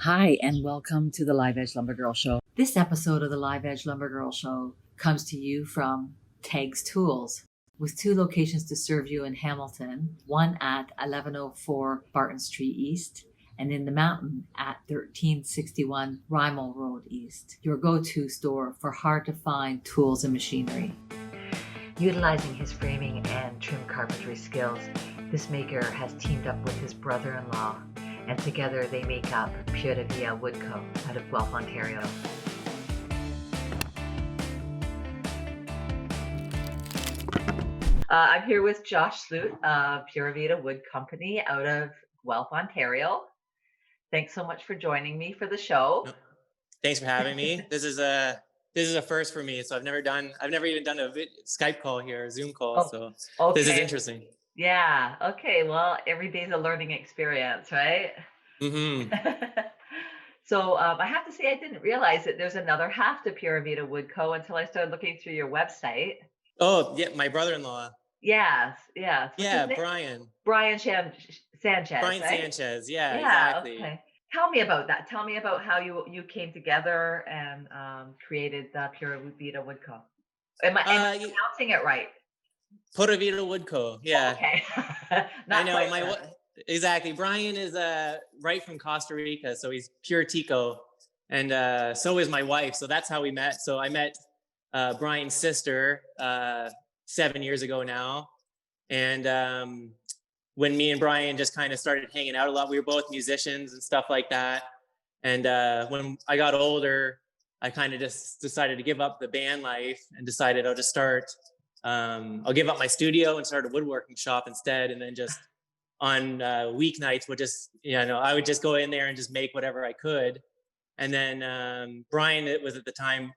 Hi, and welcome to the LiveEdge Lumber Girl Show. This episode of the LiveEdge Lumber Girl Show comes to you from Tegs Tools, with 2 locations to serve you in Hamilton, one at 1104 Barton Street East, and in the mountain at 1361 Rymel Road East, your go-to store for hard-to-find tools and machinery. Utilizing his framing and trim carpentry skills, this maker has teamed up with his brother-in-law, and together they make up Puravida Wood Co out of Guelph, Ontario. I'm here with Josh Sloot of Puravida Wood Company out of Guelph, Ontario. Thanks so much for joining me for the show. Thanks for having me. This is a first for me, so I've never even done a Skype call here, a Zoom call. So okay. This is interesting. Yeah. Okay. Well, every day's a learning experience, right? Mm-hmm. So I have to say, I didn't realize that there's another half to Puravida Wood Co. until I started looking through your website. Oh, yeah, my brother-in-law. Yes. Yeah, Brian. Brian Sanchez. Brian right? Sanchez. Yeah, exactly. Okay. Tell me about that. Tell me about how you came together and created the Puravida Wood Co. Am I pronouncing it right? Puravida Wood Co. Yeah. Okay. I know exactly. Brian is right from Costa Rica, so he's pure Tico, and so is my wife. So that's how we met. So I met Brian's sister 7 years ago now, and when me and Brian just kind of started hanging out a lot, we were both musicians and stuff like that. And when I got older, I kind of just decided to give up the band life and decided I'll just start. I'll give up my studio and start a woodworking shop instead, and then just on weeknights I would just go in there and just make whatever I could. And then Brian was at the time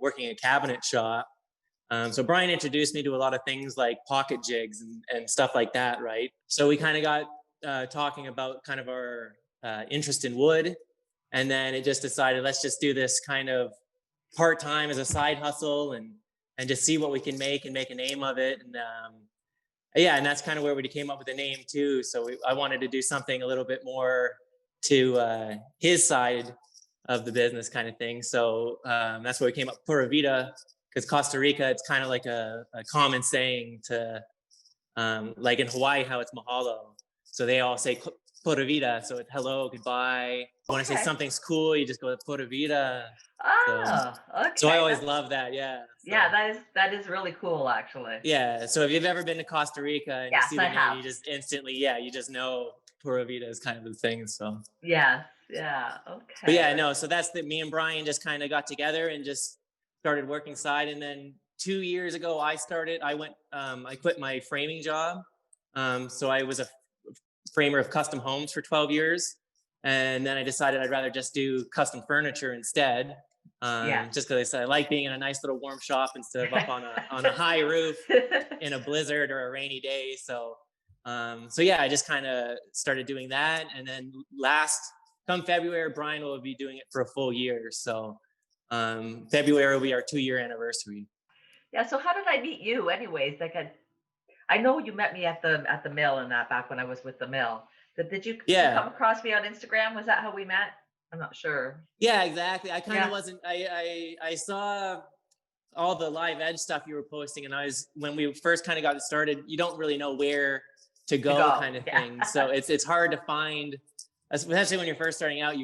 working a cabinet shop. So Brian introduced me to a lot of things like pocket jigs and stuff like that, right? So we kind of got talking about kind of our interest in wood, and then it just decided, let's just do this kind of part-time as a side hustle and just see what we can make and make a name of it. And and that's kind of where we came up with the name too. So I wanted to do something a little bit more to his side of the business kind of thing. So that's where we came up with Puravida, because Costa Rica, it's kind of like a common saying to, like in Hawaii, how it's mahalo. So they all say Puravida, so it's hello, goodbye. Want to say something's cool, you just go with Puravida. Okay. So I always love that, yeah. So, yeah, that is really cool, actually. Yeah, so if you've ever been to Costa Rica and you see the name, have. you just instantly, you just know Puravida is kind of the thing, so. Yeah, okay. But so that's me and Brian just kind of got together and just started working side. And then 2 years ago, I quit my framing job. So I was a framer of custom homes for 12 years. And then I decided I'd rather just do custom furniture instead. Just because I like being in a nice little warm shop instead of up on a high roof in a blizzard or a rainy day. So I just kind of started doing that. And then come February, Brian will be doing it for a full year. So February will be our 2-year anniversary. Yeah. So how did I meet you anyways? Like I know you met me at the mill and that back when I was with the mill. Did you come across me on Instagram? Was that how we met? I'm not sure. Yeah, exactly. I kind of wasn't, I saw all the LiveEdge stuff you were posting, and when we first kind of got it started, you don't really know where to go kind of thing. So it's hard to find, especially when you're first starting out,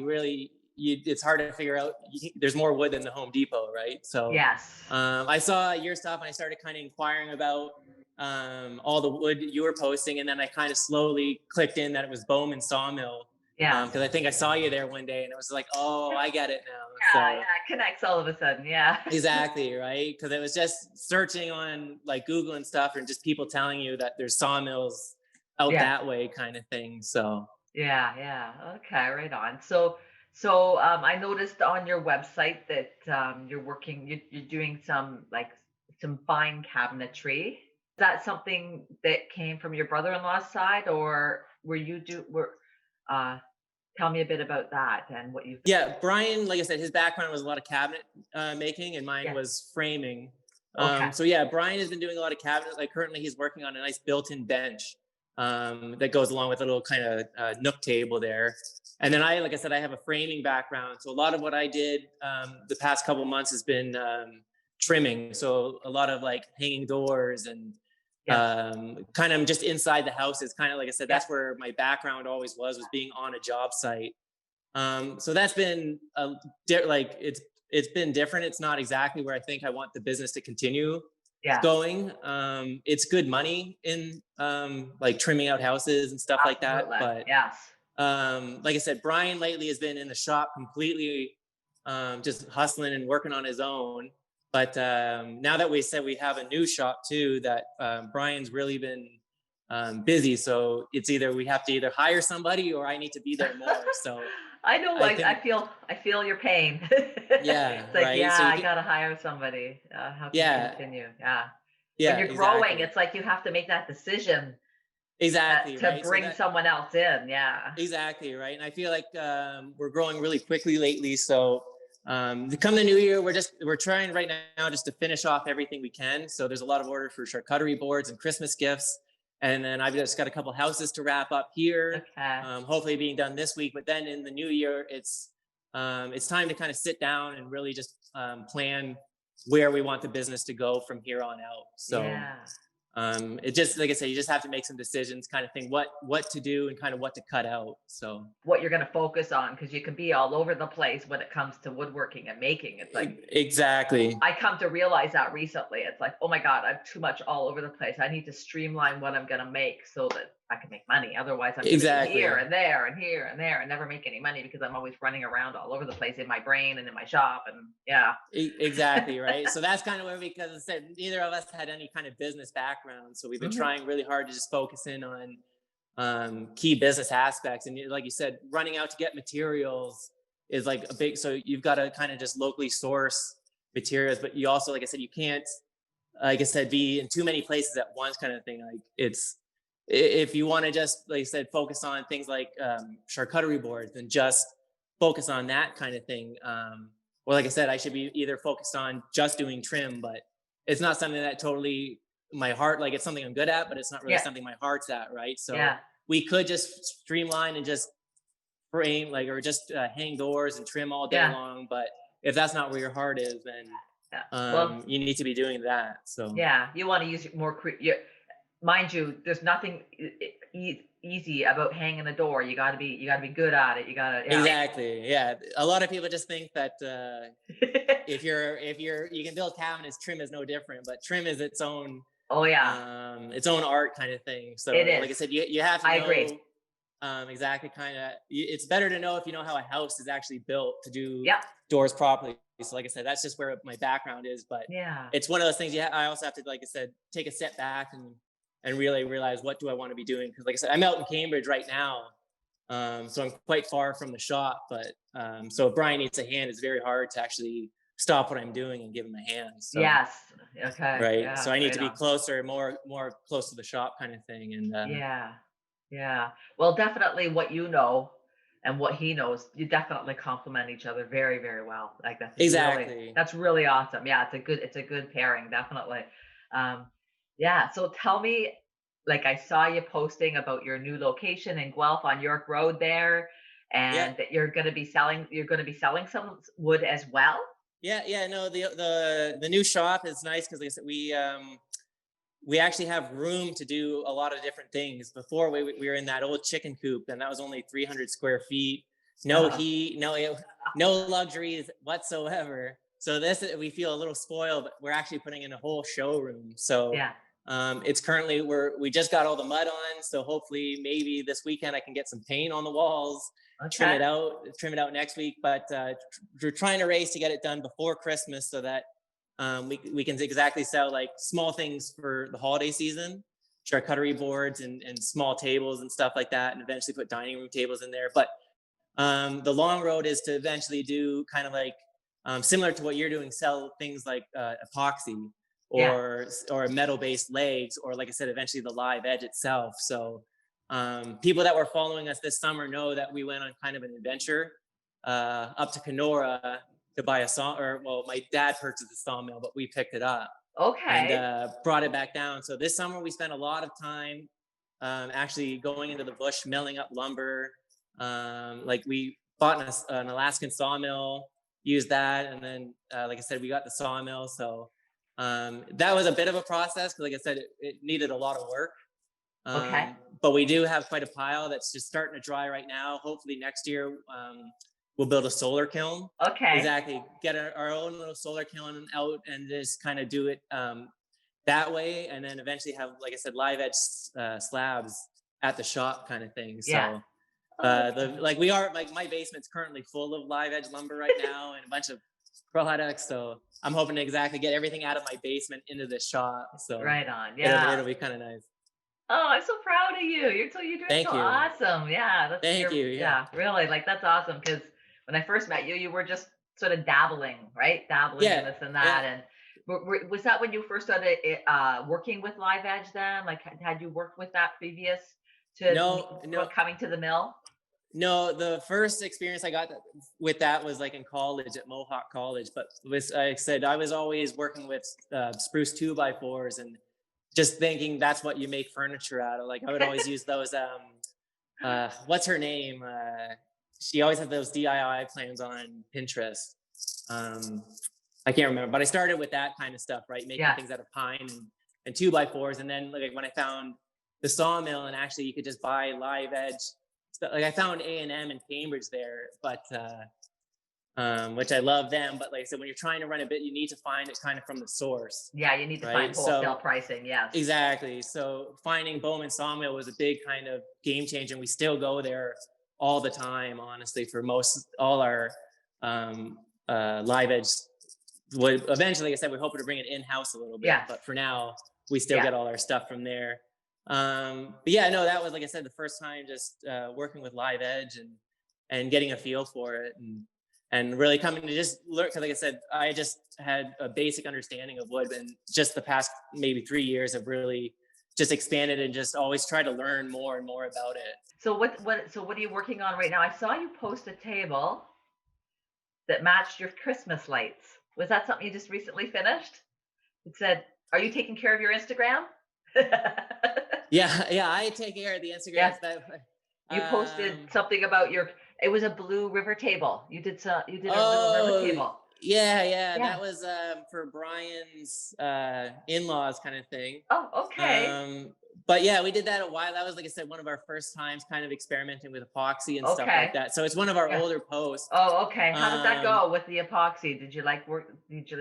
it's hard to figure out. There's more wood than the Home Depot, right? So yes. I saw your stuff and I started kind of inquiring about all the wood you were posting, and then I kind of slowly clicked in that it was Bowman Sawmill. Yeah. Because I think I saw you there one day, and it was like, oh, I get it now. Yeah, it connects all of a sudden. Yeah. Exactly, right? Because it was just searching on like Google and stuff, and just people telling you that there's sawmills out that way, kind of thing. So. Yeah. Okay, right on. So I noticed on your website that you're doing some fine cabinetry. Is that something that came from your brother-in-law's side, or tell me a bit about that and what you. Yeah, Brian, like I said, his background was a lot of cabinet making, and mine was framing. So Brian has been doing a lot of cabinets. Like currently, he's working on a nice built-in bench that goes along with a little kind of nook table there. And then like I said, I have a framing background. So a lot of what I did the past couple months has been trimming. So a lot of like hanging doors and kind of just inside the house is kind of, like I said, that's where my background always was being on a job site. So that's been like, it's been different. It's not exactly where I think I want the business to continue going. It's good money in like trimming out houses and stuff like that. But like I said, Brian lately has been in the shop completely just hustling and working on his own. But now that we said we have a new shop too, that Brian's really been busy. So it's either we have to either hire somebody or I need to be there more. So I know, like I feel your pain. It's like, right. So I gotta hire somebody. How can you continue? When you're growing, it's like you have to make that decision. Exactly. To bring someone else in. Exactly. Right. And I feel like we're growing really quickly lately. So come the new year, we're trying right now just to finish off everything we can. So there's a lot of orders for charcuterie boards and Christmas gifts. And then I've just got a couple houses to wrap up here. Hopefully being done this week. But then in the new year, it's time to kind of sit down and really just plan where we want the business to go from here on out. So it just, like I say, you just have to make some decisions, kind of thing, what to do and kind of what to cut out. So what you're going to focus on, because you can be all over the place when it comes to woodworking and making. It's like, exactly. I come to realize that recently. It's like, oh my God, I'm too much all over the place. I need to streamline what I'm going to make so that I can make money. Otherwise I'm going to be here and there and here and there and never make any money because I'm always running around all over the place in my brain and in my shop. And exactly. Right. So that's kind of where, because I said neither of us had any kind of business background. So we've been trying really hard to just focus in on key business aspects. And like you said, running out to get materials is like a big, so you've got to kind of just locally source materials, but you also, like I said, you can't, like I said, be in too many places at once kind of thing. Like if you want to just, like I said, focus on things like charcuterie boards and just focus on that kind of thing. Or like I said, I should be either focused on just doing trim, but it's not something that totally my heart, like it's something I'm good at, but it's not really something my heart's at. Right. So we could just streamline and just frame or just hang doors and trim all day long. But if that's not where your heart is, then you need to be doing that. So you want to use more mind you, there's nothing easy about hanging a door. You got to be good at it. You got to exactly. A lot of people just think that if you can build cabinets, trim is no different, but trim is its own its own art kind of thing. So like I said, you have to know, agree. Exactly, kind of it's better to know if you know how a house is actually built to do doors properly. So like I said, that's just where my background is, but it's one of those things I also have to, like I said, take a step back and really realize what do I want to be doing. Because like I said, I'm out in Cambridge right now. So I'm quite far from the shop, but so if Brian needs a hand, it's very hard to actually stop what I'm doing and give him a hand. So, right. So I need to be closer, more close to the shop kind of thing. And well, definitely what you know and what he knows, you definitely complement each other very, very well. Like that's really awesome. It's a good pairing, definitely. So tell me, like I saw you posting about your new location in Guelph on York Road there, and that you're going to be selling some wood as well. No, the new shop is nice because like I said, we actually have room to do a lot of different things. Before we were in that old chicken coop, and that was only 300 square feet, no heat, no luxuries whatsoever. So we feel a little spoiled, but we're actually putting in a whole showroom. So it's currently we just got all the mud on. So hopefully maybe this weekend I can get some paint on the walls, trim it out next week. But we're trying to race to get it done before Christmas so that we can exactly sell like small things for the holiday season, charcuterie boards and small tables and stuff like that, and eventually put dining room tables in there. But the long road is to eventually do kind of like similar to what you're doing, sell things like epoxy or metal-based legs, or like I said, eventually the LiveEdge itself. So people that were following us this summer know that we went on kind of an adventure up to Kenora to buy a saw, my dad purchased the sawmill, but we picked it up and brought it back down. So this summer we spent a lot of time actually going into the bush, milling up lumber. Like we bought an Alaskan sawmill, used that. And then, like I said, we got the sawmill. So that was a bit of a process because, like I said, it needed a lot of work. Okay. But we do have quite a pile that's just starting to dry right now. Hopefully next year, we'll build a solar kiln. Okay. Exactly. Get our own little solar kiln out and just kind of do it that way. And then eventually have, like I said, LiveEdge slabs at the shop kind of thing. So my basement's currently full of LiveEdge lumber right now and a bunch of products. So I'm hoping to exactly get everything out of my basement into the shop. So right on. Yeah. It'll be kind of nice. Oh, I'm so proud of you. You're doing Thank so you. awesome. Yeah. Thank you. Yeah, really. Like that's awesome. Because when I first met you, you were just sort of dabbling in this and that. Yeah. And was that when you first started working with LiveEdge then? Like had you worked with that previous to coming to the mill? No, the first experience I got with that was like in college at Mohawk College. But like I said, I was always working with spruce 2x4s and just thinking that's what you make furniture out of. Like I would always use those. What's her name? She always had those DIY plans on Pinterest. I can't remember, but I started with that kind of stuff, right? Making things out of pine and 2x4s, and then like when I found the sawmill and actually you could just buy LiveEdge stuff. Like I found A&M in Cambridge there, but which I love them. But like I said, when you're trying to run a bit, you need to find it kind of from the source. Yeah, you need to find wholesale pricing. Yes, exactly. So finding Bowman Sawmill was a big kind of game changer. And we still go there all the time, honestly, for all our LiveEdge. Eventually, like I said, we're hoping to bring it in-house a little bit. Yeah. But for now, we still get all our stuff from there. But yeah, no, that was, like I said, the first time just working with LiveEdge and getting a feel for it and really coming to just learn. Because like I said, I just had a basic understanding of wood, and just the past maybe 3 years have really just expanded and just always try to learn more and more about it. So what are you working on right now? I saw you post a table that matched your Christmas lights. Was that something you just recently finished? It said, "Are you taking care of your Instagram?" Yeah, I take care of the Instagram. Yeah. You posted something about it was a blue river table. You did a blue river table. Yeah. That was for Brian's in-laws kind of thing. Oh, okay. But yeah, we did that a while. That was, like I said, one of our first times kind of experimenting with epoxy and stuff like that. So it's one of our older posts. Oh, okay. How did that go with the epoxy? Did you like working with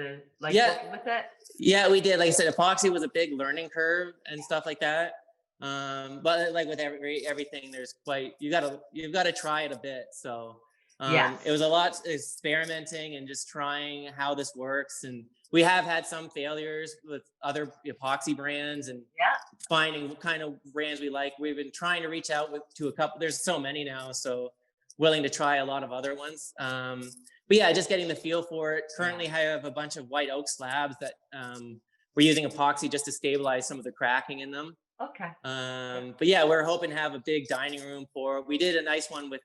it? Yeah, we did. Like I said, epoxy was a big learning curve and stuff like that. But like with everything, you've got to try it a bit. So it was a lot experimenting and just trying how this works. And we have had some failures with other epoxy brands and finding what kind of brands we like. We've been trying to reach out to a couple. There's so many now, so willing to try a lot of other ones. But yeah, just getting the feel for it. Currently, I have a bunch of white oak slabs that we're using epoxy just to stabilize some of the cracking in them. Okay. But yeah, we're hoping to have a big dining room for. We did a nice one with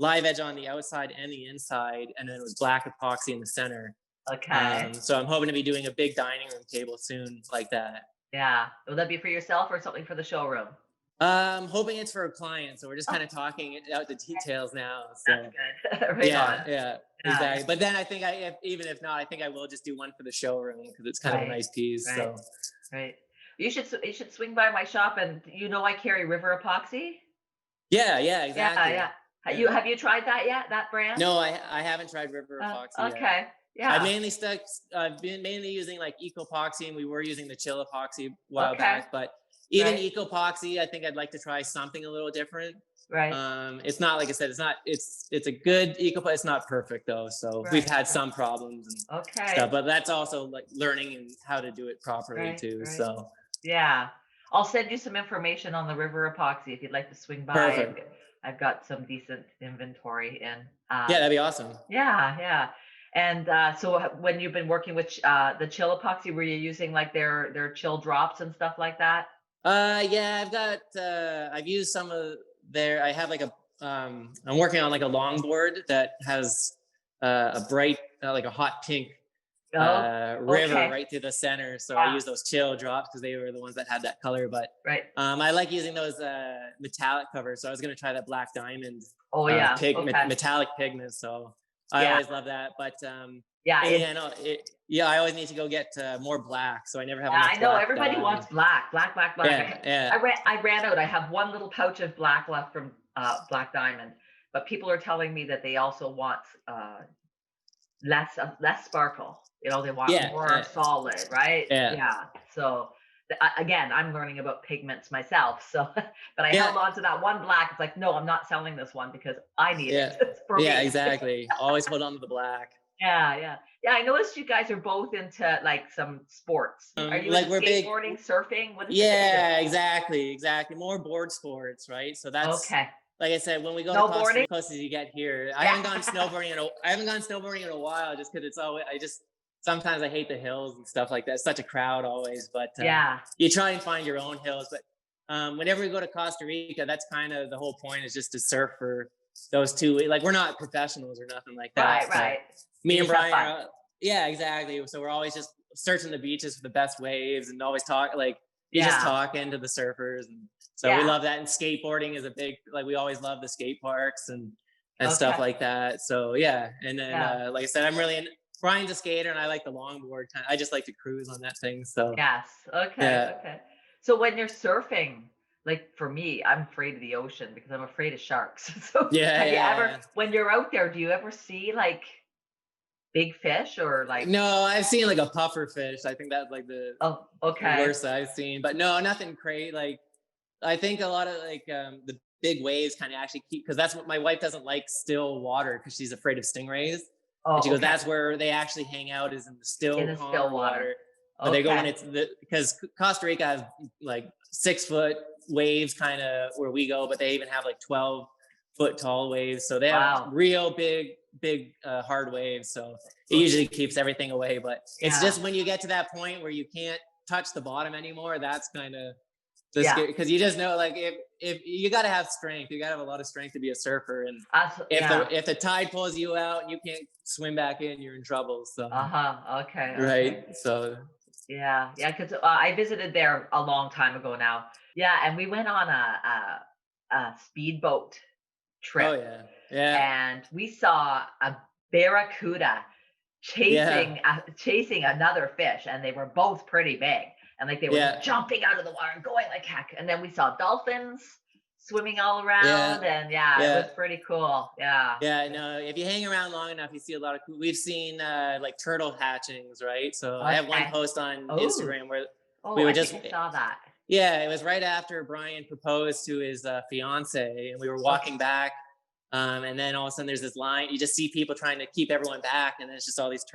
LiveEdge on the outside and the inside, and then it was black epoxy in the center. Okay. So I'm hoping to be doing a big dining room table soon, like that. Yeah. Will that be for yourself or something for the showroom? Hoping it's for a client. So we're just kind of talking out the details now. So that's good. Right on. Yeah, exactly. But then I think even if not, I think I will just do one for the showroom because it's kind of a nice piece. Right. So right. You should swing by my shop, and I carry River Epoxy. Yeah, exactly. Yeah. Have you tried that yet? That brand? No, I haven't tried River Epoxy okay. yet. Yeah. I've been mainly using like Eco Epoxy, and we were using the Chill Epoxy a while back, but even Eco Epoxy, I think I'd like to try something a little different. Right. It's not, like I said, it's a good Eco, but it's not perfect though. So we've had some problems and stuff, but that's also like learning and how to do it properly too. Right. So yeah, I'll send you some information on the River Epoxy if you'd like to swing by. Perfect. I've got some decent inventory in. Yeah, that'd be awesome. Yeah. And so when you've been working with the Chill Epoxy, were you using like their chill drops and stuff like that? Yeah, I've used some of I have like I'm working on like a longboard that has a bright, like a hot pink river right through the center. So I use those chill drops because they were the ones that had that color. But I like using those metallic covers. So I was going to try that black diamond metallic pigment. So I always love that. But I always need to go get more black. So I never have enough I know black everybody dye. wants black. Yeah. I ran out. I have one little pouch of black left from black diamond, but people are telling me that they also want less sparkle. You know, they want more solid, right? Yeah. So again, I'm learning about pigments myself. So, but I held on to that one black. It's like, no, I'm not selling this one because I need it. It's for me. Exactly. Always hold on to the black. Yeah. I noticed you guys are both into like some sports. Are you like skateboarding, surfing? What is it? Exactly. More board sports, right? So that's okay. Like I said, when we go to Costa Rica, close as you get here, I haven't gone snowboarding in a while, just because it's always. Sometimes I hate the hills and stuff like that. It's such a crowd always, but you try and find your own hills. But whenever we go to Costa Rica, that's kind of the whole point, is just to surf for those 2 weeks. Like, we're not professionals or nothing like that. Right. Me and Brian are, exactly. So we're always just searching the beaches for the best waves and always just talking to the surfers. And so we love that. And skateboarding is a big, like, we always love the skate parks and stuff like that. So and then like I said, Brian's a skater and I like the longboard. I just like to cruise on that thing. So okay. So when you're surfing, like for me, I'm afraid of the ocean because I'm afraid of sharks. So have you ever, when you're out there, do you ever see like big fish or like? No, I've seen like a puffer fish. I think that's like the worst I've seen. But no, nothing crazy. Like, I think a lot of like the big waves kind of actually keep, because that's what my wife doesn't like, still water, because she's afraid of stingrays. And she goes, that's where they actually hang out, is in the still water. But they go when it's because Costa Rica has like 6-foot waves kind of where we go, but they even have like 12-foot tall waves. So they have real big hard waves. So it usually keeps everything away. But it's just when you get to that point where you can't touch the bottom anymore, that's kind of because you just know, like, if you got to have strength, you got to have a lot of strength to be a surfer, and if the tide pulls you out and you can't swim back in, you're in trouble. So right. So because I visited there a long time ago now. And we went on a speedboat trip. And we saw a barracuda chasing another fish, and they were both pretty big. And like they were jumping out of the water and going like heck. And then we saw dolphins swimming all around, and it was pretty cool. No, if you hang around long enough, you see a lot of cool. We've seen like turtle hatchings, right? So I have one post on Instagram where we were I saw that. It was right after Brian proposed to his fiance, and we were walking back. And then all of a sudden there's this line, you just see people trying to keep everyone back, and then it's just all these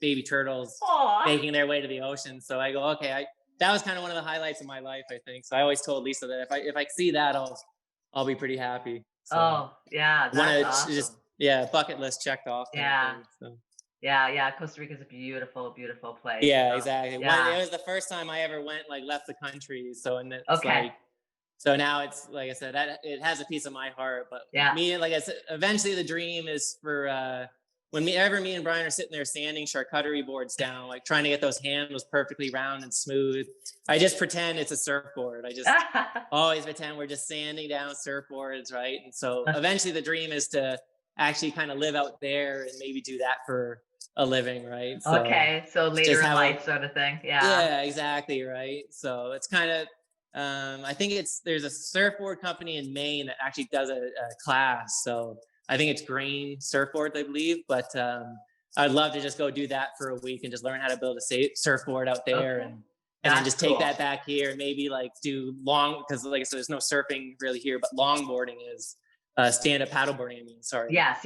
baby turtles making their way to the ocean. So I go, okay, that was kind of one of the highlights of my life, I think. So I always told Lisa that if I see that, I'll be pretty happy. So that's awesome. Just bucket list checked off. Costa Rica is a beautiful, beautiful place. Exactly. It was the first time I ever left the country. So so now it's, like I said, that it has a piece of my heart. But me, like I said, eventually the dream is for whenever me and Brian are sitting there sanding charcuterie boards down, like trying to get those handles perfectly round and smooth, I just pretend it's a surfboard. I just always pretend we're just sanding down surfboards, right? And so eventually the dream is to actually kind of live out there and maybe do that for a living, right? So later in life sort of thing. Yeah, exactly, right? So it's kind of, I think there's a surfboard company in Maine that actually does a class. So I think it's Green Surfboards, I believe. But I'd love to just go do that for a week and just learn how to build a surfboard out there, and then just take that back here and maybe like do because like I said, there's no surfing really here, but longboarding is stand-up paddleboarding. Yes.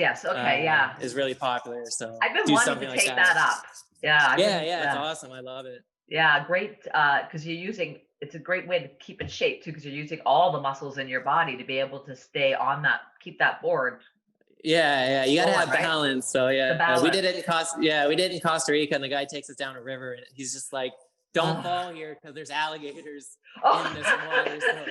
Is really popular. So I've been wanting to take that up. It's awesome. I love it. Yeah, great. Because it's a great way to keep in shape too, because you're using all the muscles in your body to be able to stay on keep that board. You got to have balance. So balance. We did it in Costa Rica, and the guy takes us down a river, and he's just like, "Don't fall here because there's alligators in this water." So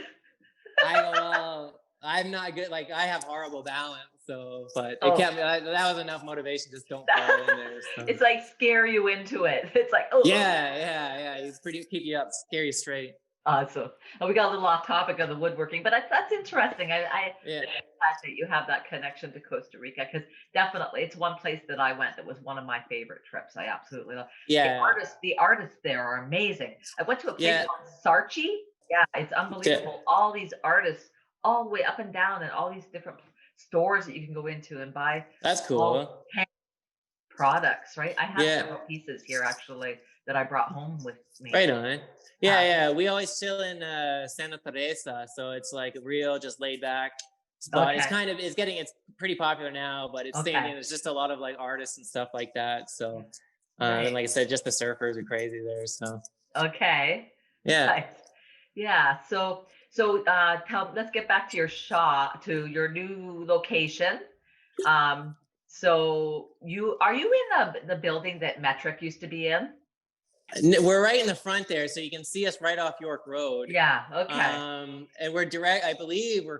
I go, "Well, I'm not good. Like, I have horrible balance." So, but it kept me, that was enough motivation. Just don't fall in there. So. It's like scare you into it. It's like, oh. Yeah. He's pretty, keep you up, scare you straight. Awesome. And we got a little off topic of the woodworking, but that's interesting. I Yeah. glad that you have that connection to Costa Rica, because definitely it's one place that I went that was one of my favorite trips. I absolutely love. Yeah. The artists there are amazing. I went to a place Yeah. called Sarchi. Yeah, it's unbelievable. Yeah. All these artists, all the way up and down, and all these different stores that you can go into and buy. That's cool. Products, right? I have several pieces here actually that I brought home with me. Right on. Yeah. We always chill in Santa Teresa, so it's like a real just laid back spot. It's it's pretty popular now, but it's staying in. There's just a lot of like artists and stuff like that. So, and like I said, just the surfers are crazy there. So. Okay. Yeah. Nice. Yeah. So let's get back to your shop, to your new location. So are you in the building that Metric used to be in? We're right in the front there, so you can see us right off York Road. Yeah. Okay. And we're direct. I believe we're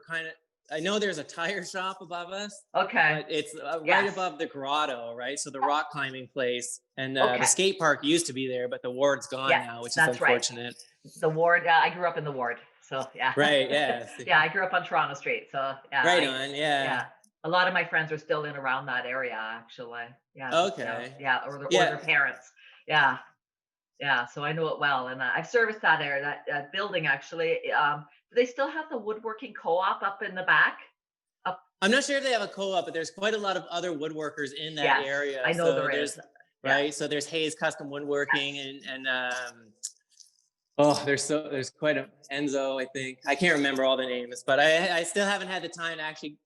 I know there's a tire shop above us. Okay. But it's right above the grotto, right? So the rock climbing place, and the skate park used to be there, but the ward's gone now, which is unfortunate. Right. The ward. I grew up in the ward, so yeah. Right. Yeah. Yeah, I grew up on Toronto Street, so yeah. Right on. Yeah. Yeah. A lot of my friends are still in around that area, actually. Yeah. Okay. Or their parents. Yeah. Yeah. So I know it well, and I've serviced that area, that building actually. Do they still have the woodworking co-op up in the back? I'm not sure if they have a co-op, but there's quite a lot of other woodworkers in that area. I know there is. Right. So there's Hayes Custom Woodworking and there's quite a Enzo, I think. I can't remember all the names, but I still haven't had the time to actually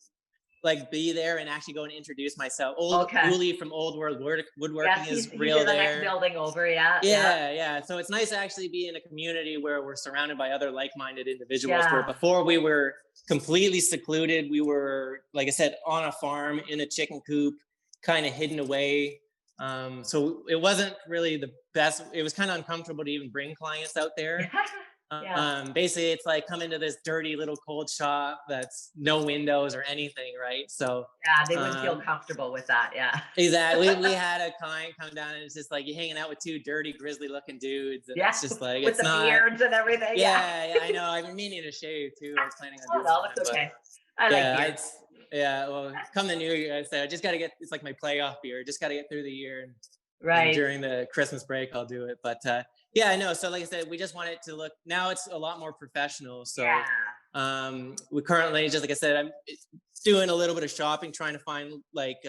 like be there and actually go and introduce myself. Uli from Old World Woodworking is real there. Next building over, yeah. So it's nice to actually be in a community where we're surrounded by other like-minded individuals. Where before we were completely secluded, we were, like I said, on a farm in a chicken coop, kind of hidden away. So it wasn't really the best. It was kind of uncomfortable to even bring clients out there. Basically it's like come into this dirty little cold shop that's no windows or anything, right? So they wouldn't feel comfortable with that. Exactly. We had a client come down and it's just like you're hanging out with two dirty grizzly looking dudes, and it's just like with the beards and everything. Yeah, I know. I've been meaning to shave too. I was planning on doing that. That's okay. I like beards. Well, come the new year, I said I just got to get. It's like my playoff beer. Just got to get through the year, and during the Christmas break, I'll do it. But yeah, I know. So like I said, we just want it to look. Now it's a lot more professional. So we currently, just like I said, I'm doing a little bit of shopping, trying to find like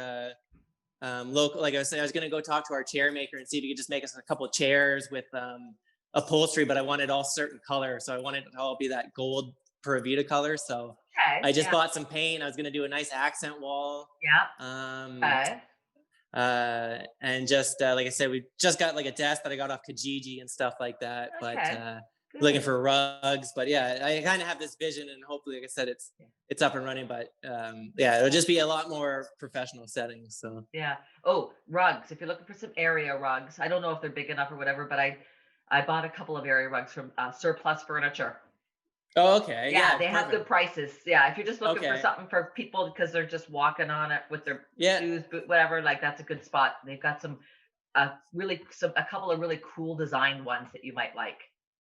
local. Like I said, I was gonna go talk to our chair maker and see if he could just make us a couple of chairs with upholstery, but I wanted all certain color, so I wanted it to all be that gold Puravida color. So. I just bought some paint. I was going to do a nice accent wall. And just like I said, we just got like a desk that I got off Kijiji and stuff like that. But looking for rugs. But yeah, I kind of have this vision, and hopefully, like I said, it's up and running. But it'll just be a lot more professional settings. So rugs. If you're looking for some area rugs, I don't know if they're big enough or whatever, but I bought a couple of area rugs from Surplus Furniture. Oh, okay. Yeah, they have good prices. Yeah, if you're just looking for something for people because they're just walking on it with their shoes, whatever, like that's a good spot. They've got a couple of really cool designed ones that you might like.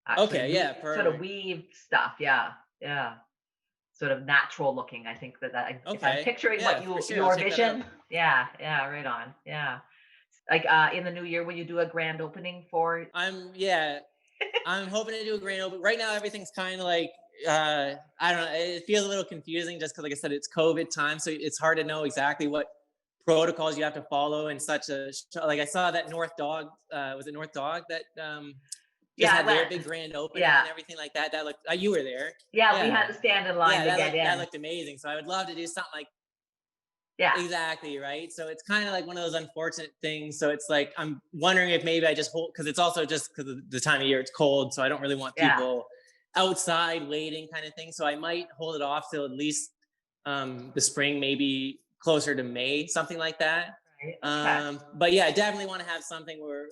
Actually. Perfect. Sort of weave stuff. Yeah. Sort of natural looking. I think that if I'm picturing your vision. Yeah, right on. Yeah. Like in the new year, will you do a grand opening for? I'm hoping to do a grand opening. Right now, everything's kind of like, I don't know. It feels a little confusing just because, like I said, it's COVID time. So it's hard to know exactly what protocols you have to follow in such a, like I saw that North Dog, was it North Dog that had their big grand opening and everything like that. That looked, you were there. Yeah, we had to stand in line to get in. That looked amazing. So I would love to do something like, exactly, right? So it's kind of like one of those unfortunate things. So it's like, I'm wondering if maybe I just hold, because it's also just because of the time of year, it's cold. So I don't really want people outside waiting kind of thing. So I might hold it off till at least the spring, maybe closer to May, something like that. Right. But yeah, I definitely want to have something where,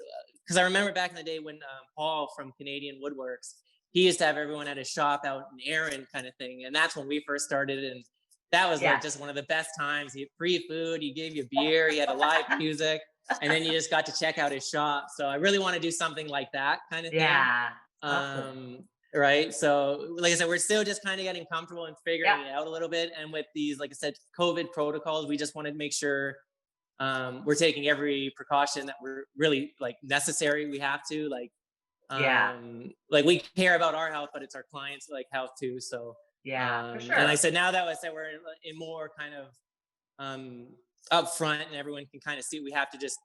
because I remember back in the day when Paul from Canadian Woodworks, he used to have everyone at his shop out in Erin kind of thing. And that's when we first started. And that was like just one of the best times. He had free food, he gave you beer, he had a live music, and then you just got to check out his shop. So I really want to do something like that kind of thing. Yeah. Awesome. Right. So like I said, we're still just kind of getting comfortable and figuring it out a little bit. And with these, like I said, COVID protocols, we just wanted to make sure we're taking every precaution that we're really like necessary. We have to like we care about our health, but it's our clients' like health too. So for sure. And I said, now that I said we're in more kind of upfront and everyone can kind of see, we have to just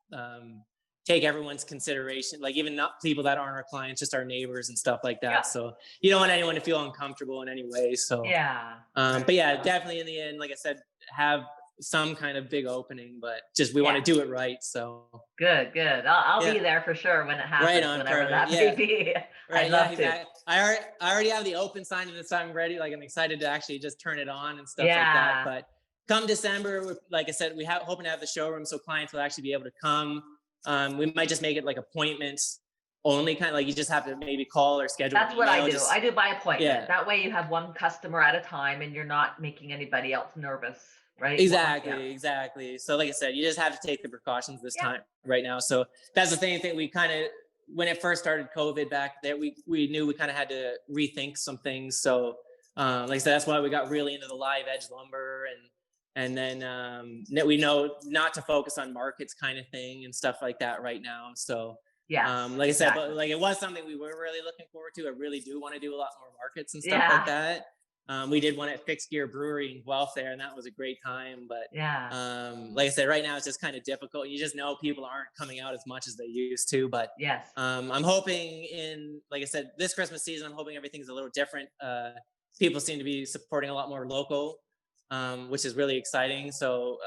take everyone's consideration, like even not people that aren't our clients, just our neighbors and stuff like that. So you don't want anyone to feel uncomfortable in any way. So but yeah, definitely in the end, like I said, have some kind of big opening, but just we want to do it right. So good. I'll be there for sure when it happens. Right on, whenever that may be. Right, I'd love to. Exactly. I already have the open sign and the sign ready. Like I'm excited to actually just turn it on and stuff like that. But come December, like I said, we hoping to have the showroom so clients will actually be able to come. We might just make it like appointments only, kind of like you just have to maybe call or schedule. That's what I do. I do by appointment. That way you have one customer at a time and you're not making anybody else nervous. Right. Exactly. So like I said, you just have to take the precautions this time right now. So that's the same thing. We kind of, when it first started COVID back there, we knew we kind of had to rethink some things. So like I said, that's why we got really into the LiveEdge lumber and then we know not to focus on markets kind of thing and stuff like that right now. So like I said, but like it was something we were really looking forward to. I really do want to do a lot more markets and stuff like that. We did one at Fixed Gear Brewery in Guelph there, and that was a great time. But like I said, right now it's just kind of difficult. You just know people aren't coming out as much as they used to. But I'm hoping like I said, this Christmas season, I'm hoping everything's a little different. People seem to be supporting a lot more local, which is really exciting. So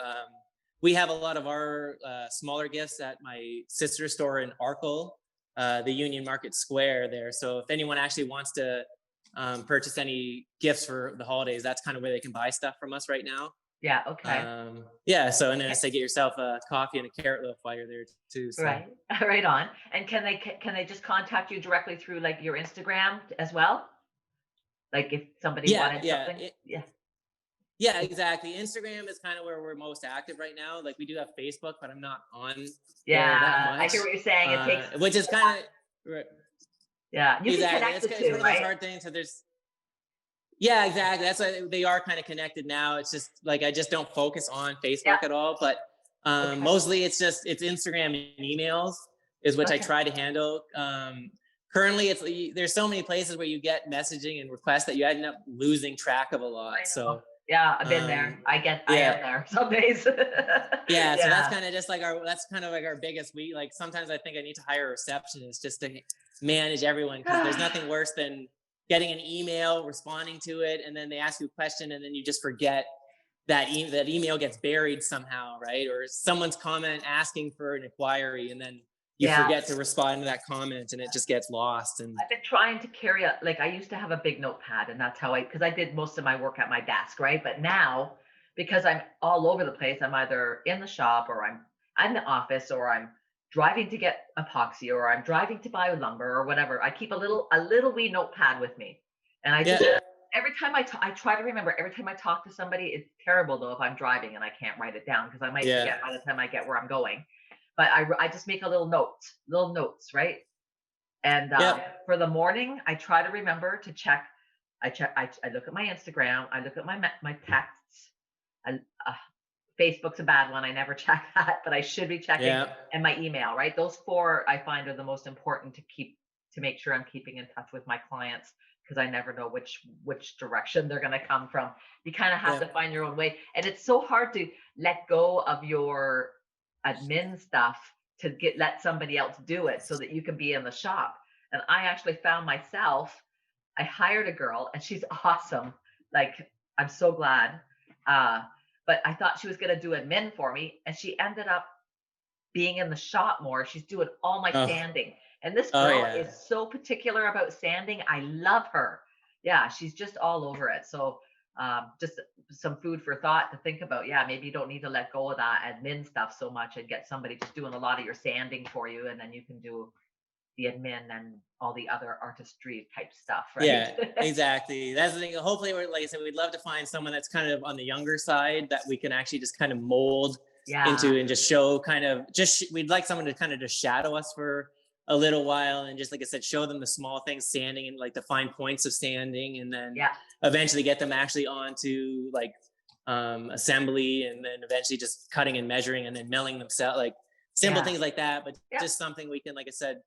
we have a lot of our smaller gifts at my sister's store in Arkle, the Union Market Square there. So if anyone actually wants to purchase any gifts for the holidays, that's kind of where they can buy stuff from us right now. So and then I say get yourself a coffee and a carrot loaf while you're there too. So. Right on. And can they just contact you directly through like your Instagram as well? Like if somebody wanted something? Yeah, exactly. Instagram is kind of where we're most active right now. Like we do have Facebook, but I'm not on there that much. I hear what you're saying. It takes which is kind of you can connect the two, one of those hard things. So there's exactly. That's why they are kind of connected now. It's just like I just don't focus on Facebook at all. But mostly it's Instagram and emails is which I try to handle. Currently there's so many places where you get messaging and requests that you end up losing track of a lot. So I've been there. I am there some days. So that's kind of just like our biggest week. Like sometimes I think I need to hire a receptionist just to manage everyone, because there's nothing worse than getting an email, responding to it, and then they ask you a question and then you just forget that email gets buried somehow, right? Or someone's comment asking for an inquiry and then you forget to respond to that comment and it just gets lost. And I've been trying to carry I used to have a big notepad, and that's how because I did most of my work at my desk, right? But now, because I'm all over the place, I'm either in the shop or I'm in the office or I'm driving to get epoxy or I'm driving to buy lumber or whatever. I keep a little wee notepad with me. And I just, every time I try to remember, every time I talk to somebody, it's terrible though if I'm driving and I can't write it down because I might forget by the time I get where I'm going. But I just make a little notes, right? And for the morning, I try to remember to check. I look at my Instagram. I look at my texts. Facebook's a bad one. I never check that, but I should be checking. And my email, right? Those 4 I find are the most important to make sure I'm keeping in touch with my clients, because I never know which direction they're going to come from. You kind of have to find your own way. And it's so hard to let go of your admin stuff to let somebody else do it so that you can be in the shop. And I actually found myself, I hired a girl and she's awesome. Like, I'm so glad. But I thought she was going to do admin for me, and she ended up being in the shop more. She's doing all my sanding. And this girl is so particular about sanding. I love her. Yeah, she's just all over it. So just some food for thought to think about. Yeah, maybe you don't need to let go of that admin stuff so much and get somebody just doing a lot of your sanding for you, and then you can do the admin and all the other artistry type stuff, right? Yeah, exactly. That's the thing. Hopefully, like I said, we'd love to find someone that's kind of on the younger side that we can actually just kind of mold into and just show we'd like someone to kind of just shadow us for a little while and just, like I said, show them the small things, sanding and like the fine points of sanding, and then eventually get them actually onto like assembly, and then eventually just cutting and measuring and then milling themselves, like simple things like that. But just something we can, like I said,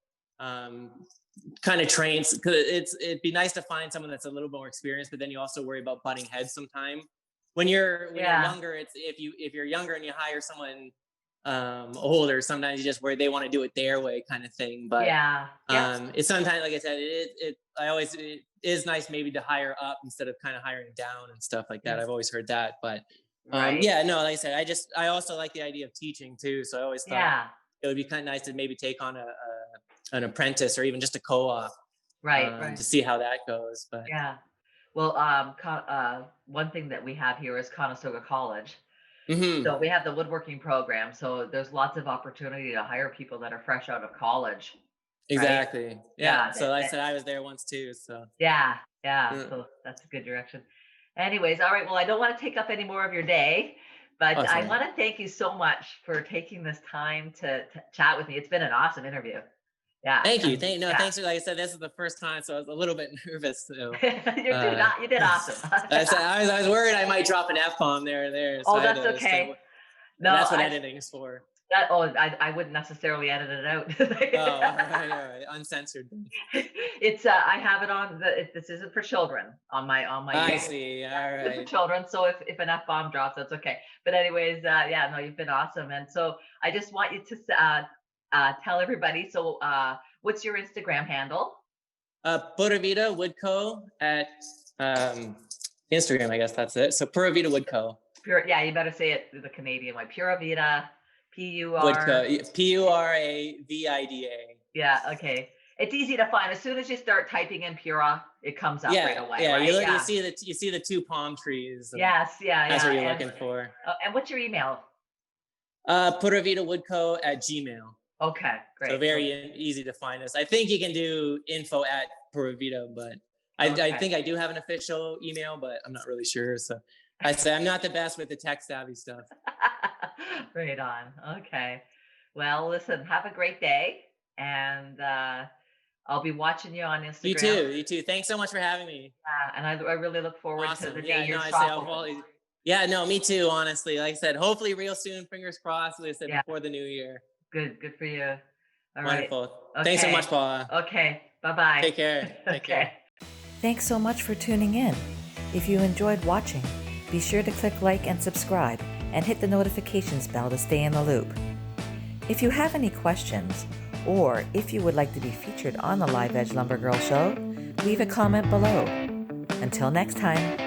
kind of train, because it'd be nice to find someone that's a little more experienced, but then you also worry about butting heads sometime. When you're younger, it's if you're younger and you hire someone older, sometimes you just worry they want to do it their way kind of thing. But it's sometimes, like I said, it is nice maybe to hire up instead of kind of hiring down and stuff like that. I've always heard that. But like I said, I also like the idea of teaching too. So I always thought it would be kind of nice to maybe take on an apprentice or even just a co-op, to see how that goes. But well, one thing that we have here is Conestoga College. So we have the woodworking program. So there's lots of opportunity to hire people that are fresh out of college. Exactly. Right? Yeah. So like I said, I was there once too. So so that's a good direction. Anyways, all right. Well, I don't want to take up any more of your day, but I want to thank you so much for taking this time to chat with me. It's been an awesome interview. Yeah. Thank you. Thanks for, like I said, this is the first time, so I was a little bit nervous. So you did awesome. I was worried I might drop an F-bomb there or there. So that's okay. So that's what editing is for. I wouldn't necessarily edit it out. All right. Uncensored. It's I have it on this isn't for children on my I see. All right. It's for children, so if an F-bomb drops, that's okay. But anyways, you've been awesome, and so I just want you to tell everybody. So what's your Instagram handle? Puravida Wood Co at Instagram, I guess that's it. So Puravida Wood Co. You better say it the Canadian way. Puravida, Wood Co. Puravida. Yeah, okay. It's easy to find. As soon as you start typing in Pura, it comes up right away. Yeah, right? You see the two palm trees. Yes, That's what you're looking for. And what's your email? Puravida Wood Co at Gmail. Okay, great. So very easy to find us. I think you can do info at Puravida, but I think I do have an official email, but I'm not really sure. So I say I'm not the best with the tech savvy stuff. Right on. Okay. Well, listen, have a great day, and I'll be watching you on Instagram. You too. Thanks so much for having me. And I really look forward to the day you're me too, honestly. Like I said, hopefully real soon, fingers crossed, like I said, before the new year. Good for you. All Wonderful. Right. Okay. Thanks so much, Paula. Okay. Bye-bye. Take care. Take care. Thanks so much for tuning in. If you enjoyed watching, be sure to click like and subscribe and hit the notifications bell to stay in the loop. If you have any questions, or if you would like to be featured on the Live Edge Lumber Girl show, leave a comment below. Until next time.